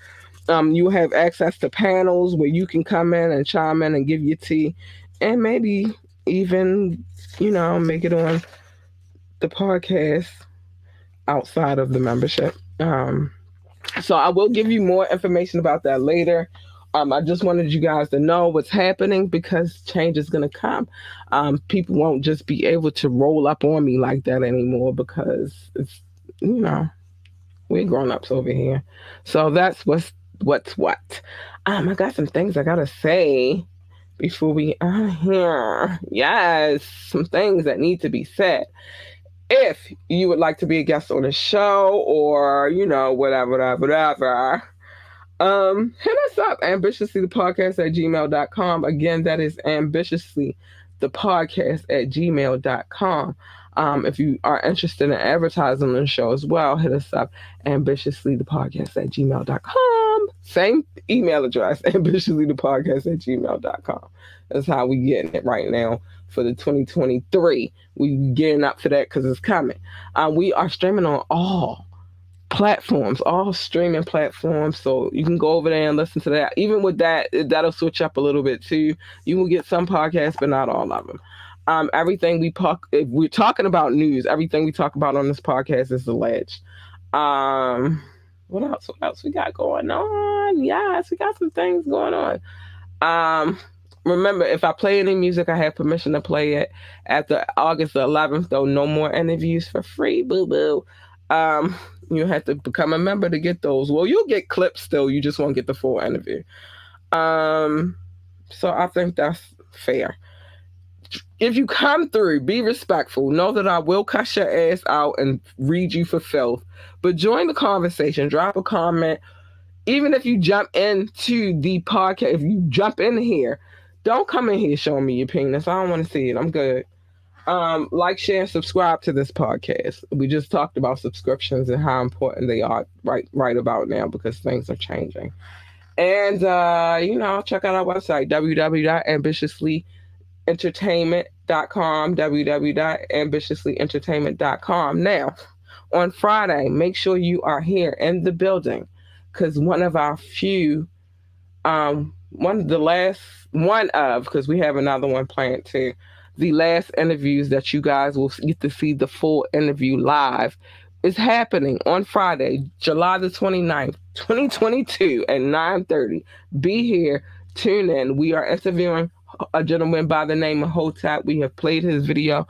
on. You have access to panels where you can come in and chime in and give your tea, and maybe even, make it on the podcast outside of the membership. So I will give you more information about that later. I just wanted you guys to know what's happening because change is going to come. People won't just be able to roll up on me like that anymore because it's, we're grown-ups over here. So that's what's what. I got some things I got to say before we here. Yes, some things that need to be said. If you would like to be a guest on the show or, whatever, hit us up, ambitiouslythepodcast@gmail.com. Again, that is ambitiouslythepodcast@gmail.com. If you are interested in advertising on the show as well, hit us up, ambitiouslythepodcast@gmail.com. Same email address, ambitiouslythepodcast@gmail.com. That's how we getting it right now for the 2023. We getting up for that because it's coming. We are streaming on all streaming platforms. So you can go over there and listen to that. Even with that, that'll switch up a little bit too. You will get some podcasts, but not all of them. Everything if we're talking about news, everything we talk about on this podcast is alleged. What else? What else we got going on? Yes, we got some things going on. Remember, if I play any music, I have permission to play it. After August the 11th, though, no more interviews for free, boo-boo. You have to become a member to get those. Well, you'll get clips still. You just won't get the full interview. So I think that's fair. If you come through, be respectful. Know that I will cuss your ass out and read you for filth. But join the conversation. Drop a comment. Even if you jump into the podcast, if you jump in here, don't come in here showing me your penis. I don't want to see it. I'm good. Like, share, and subscribe to this podcast. We just talked about subscriptions and how important they are right about now because things are changing. And, check out our website, www.ambitiouslyentertainment.com, www.ambitiouslyentertainment.com. Now, on Friday, make sure you are here in the building because one of our few, because we have another one planned too, the last interviews that you guys will get to see the full interview live is happening on Friday, July the 29th, 2022 at 9:30. Be here, tune in. We are interviewing a gentleman by the name of Hotep. We have played his video.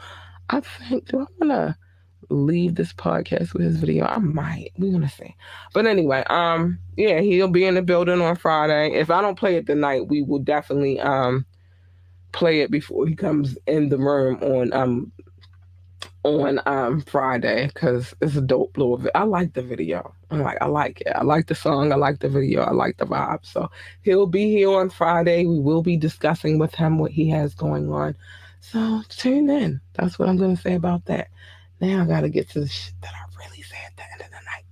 I think, do I want to leave this podcast with his video? I might. We're going to see. But anyway, he'll be in the building on Friday. If I don't play it tonight, we will definitely play it before he comes in the room on Friday because it's a dope little video. I like the video. I like it. I like the song. I like the video. I like the vibe. So he'll be here on Friday. We will be discussing with him what he has going on. So tune in. That's what I'm going to say about that. Now I got to get to the shit that I really say at the end of the night.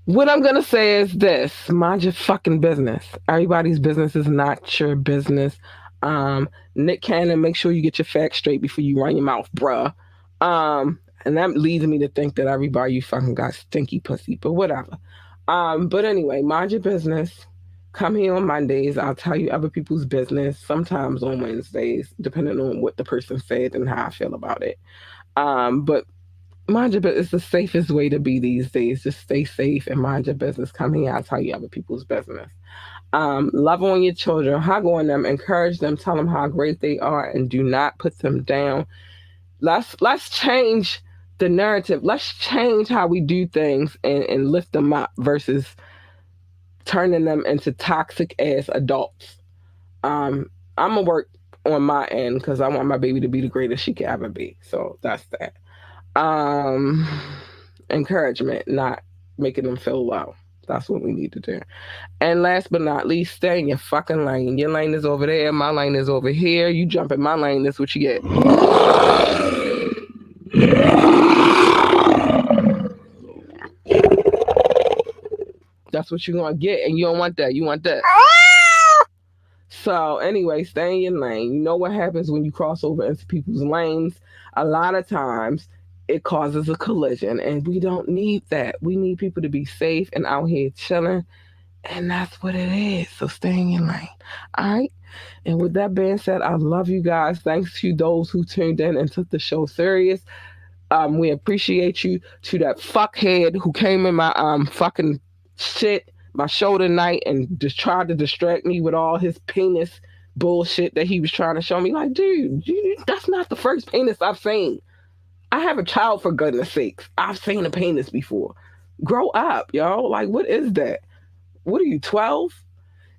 What I'm going to say is this. Mind your fucking business. Everybody's business is not your business. Nick Cannon, make sure you get your facts straight before you run your mouth, bruh. And that leads me to think that everybody you fucking got stinky pussy, but whatever. But anyway, mind your business. Come here on Mondays. I'll tell you other people's business. Sometimes on Wednesdays, depending on what the person said and how I feel about it. But mind your business. It's the safest way to be these days. Just stay safe and mind your business. Come here. I'll tell you other people's business. Love on your children, hug on them, encourage them, tell them how great they are, and do not put them down. Let's change the narrative. Let's change how we do things and lift them up versus turning them into toxic ass adults. I'm gonna work on my end because I want my baby to be the greatest she can ever be. So that's that. Um, Encouragement, not making them feel low. That's what we need to do. And last but not least, stay in your fucking lane. Your lane is over there. My lane is over here. You jump in my lane. That's what you get. That's what you're going to get. And you don't want that. You want that. So, anyway, stay in your lane. You know what happens when you cross over into people's lanes? A lot of times, it causes a collision. And we don't need that. We need people to be safe and out here chilling. And that's what it is. So stay in your lane. All right. And with that being said, I love you guys. Thanks to those who tuned in and took the show serious. We appreciate you. To that fuckhead who came in my fucking shit, my show tonight, and just tried to distract me with all his penis bullshit that he was trying to show me. Like, dude, that's not the first penis I've seen. I have a child, for goodness sakes. I've seen a penis before. Grow up, yo. Like, what is that? What are you, 12?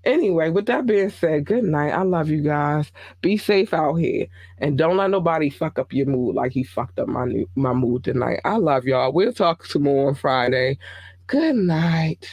Anyway, with that being said, good night. I love you guys. Be safe out here. And don't let nobody fuck up your mood like he fucked up my mood tonight. I love y'all. We'll talk some more on Friday. Good night.